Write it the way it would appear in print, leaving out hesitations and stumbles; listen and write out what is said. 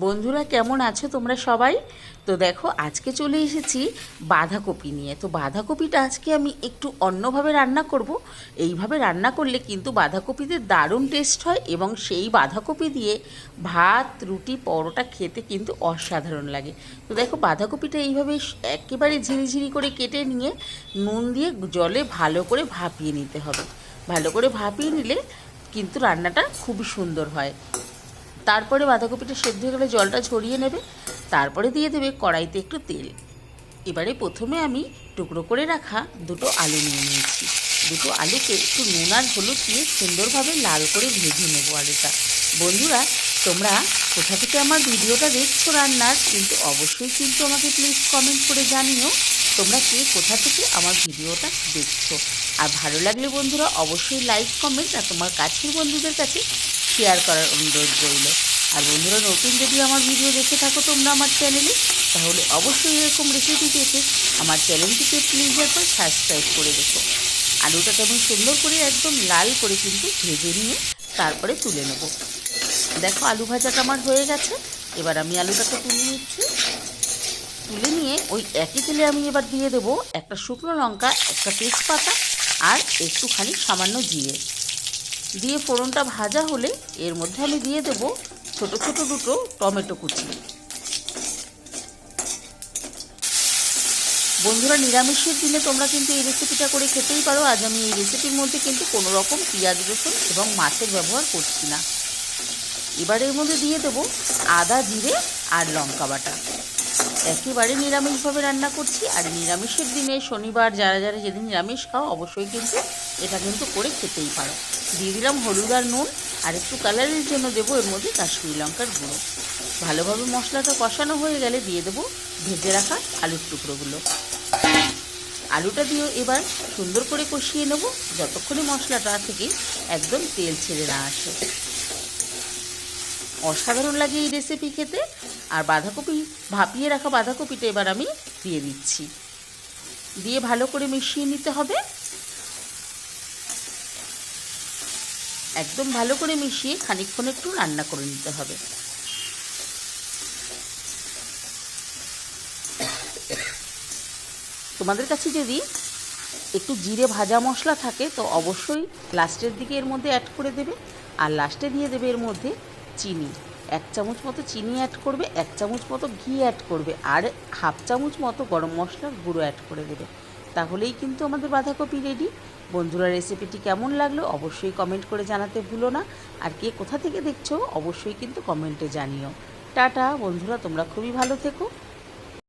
বন্ধুরা কেমন আছো তোমরা সবাই? তো দেখো আজকে চলে এসেছি বাঁধাকপি নিয়ে। তো বাঁধাকপিটা আজকে আমি একটু অন্যভাবে রান্না করব। এইভাবে রান্না করলে কিন্তু বাঁধাকপিতে দারুণ টেস্ট হয় এবং সেই বাঁধাকপি দিয়ে ভাত, রুটি, পরোটা খেতে কিন্তু অসাধারণ লাগে। তো দেখো বাঁধাকপিটা এইভাবে একেবারে ঝিরিঝিরি করে কেটে নিয়ে নুন দিয়ে জলে ভালো করে ভাপিয়ে নিতে হবে। ভালো করে ভাপিয়ে নিলে কিন্তু রান্নাটা খুবই সুন্দর হয়। তারপরে বাঁধাকপিটা সেদ্ধ হয়ে গেলে জলটা ঝরিয়ে নেবে। তারপরে দিয়ে দেবে কড়াইতে একটু তেল। এবারে প্রথমে আমি টুকরো করে রাখা দুটো আলু নিয়ে নিয়েছি। দুটো আলুকে একটু নুন আর হলুদ দিয়ে সুন্দরভাবে লাল করে ভেজে নেবো আলুটা। বন্ধুরা তোমরা কোথা থেকে আমার ভিডিওটা দেখছো রান্নার, কিন্তু অবশ্যই কিন্তু আমাকে প্লিজ কমেন্ট করে জানিও তোমরা কে কোথা থেকে আমার ভিডিওটা দেখছো। আর ভালো লাগলে বন্ধুরা অবশ্যই লাইক, কমেন্ট আর তোমার কাছের বন্ধুদের কাছে শেয়ার করার অনুরোধ রইল। আর বন্ধুরা নতুন যদি আমার ভিডিও দেখে থাকো তোমরা আমার চ্যানেলে, তাহলে অবশ্যই এরকম রেসিপি পেতে আমার চ্যানেলটিকে প্লিজ একবার সাবস্ক্রাইব করে রেখো। আলুটাকে আমি সুন্দর করে একদম লাল করে কিন্তু ভেজে নিয়ে তারপরে তুলে নেব। দেখো আলু ভাজাটা আমার হয়ে গেছে। এবার আমি আলুটাকে তুলে নিচ্ছি। তুলে নিয়ে ওই একই তেলে আমি এবার দিয়ে দেবো একটা শুকনো লঙ্কা, একটা তেজপাতা আর একটুখানি সামান্য জিরে দিয়ে ফোড়নটা ভাজা হলে এর মধ্যে আমি দিয়ে দেবো ছোট ছোট দুটো টমেটো কুচি। বন্ধুরা নিরামিষের দিনে তোমরা কিন্তু এই রেসিপিটা করে খেতেই পারো। আজ আমি এই রেসিপির মধ্যে কিন্তু কোনো রকম পেঁয়াজ, রসুন এবং মাছের ব্যবহার করছি না। এবার এর মধ্যে দিয়ে দেবো আদা, জিরে আর লঙ্কা বাটা। একেবারে নিরামিষভাবে রান্না করছি। আর নিরামিষের দিনে শনিবার যারা যারা যেদিন নিরামিষ খাও অবশ্যই কিন্তু এটা কিন্তু করে খেতেই পারো। দিয়ে দিলাম হলুদ আর নুন, আর একটু কালারের জন্য দেবো এর মধ্যে কাশ্মীরি লঙ্কার গুঁড়ো। ভালোভাবে মশলাটা কষানো হয়ে গেলে দিয়ে দেবো ভেজে রাখা আলুর টুকরোগুলো। আলুটা দিয়ে এবার সুন্দর করে কষিয়ে নেব যতক্ষণে মশলাটা থেকে একদম তেল ছেড়ে না আসে। অসাধারণ লাগে এই রেসিপি খেতে। আর বাঁধাকপি, ভাপিয়ে রাখা বাঁধাকপিটা এবার আমি দিয়ে দিচ্ছি। দিয়ে ভালো করে মিশিয়ে নিতে হবে। একদম ভালো করে মিশিয়ে খানিকক্ষণ একটু রান্না করে নিতে হবে। তোমাদের কাছে যদি একটু জিরে ভাজা মশলা থাকে তো অবশ্যই লাস্টের দিকে এর মধ্যে অ্যাড করে দেবে। আর লাস্টে দিয়ে দেবে এর মধ্যে চিনি। 1 চামচ মতো চিনি অ্যাড করবে, 1 চামচ মতো ঘি অ্যাড করবে আর হাফ চামচ মতো গরম মশলার গুঁড়ো অ্যাড করে দেবে। তাহলেই কিন্তু আমাদের বাঁধাকপি রেডি। বন্ধুরা রেসিপিটি কেমন লাগলো অবশ্যই কমেন্ট করে জানাতে ভুলো না। আর কে কোথা থেকে দেখছো অবশ্যই কিন্তু কমেন্টে জানিও। টাটা বন্ধুরা, তোমরা খুবই ভালো থেকো।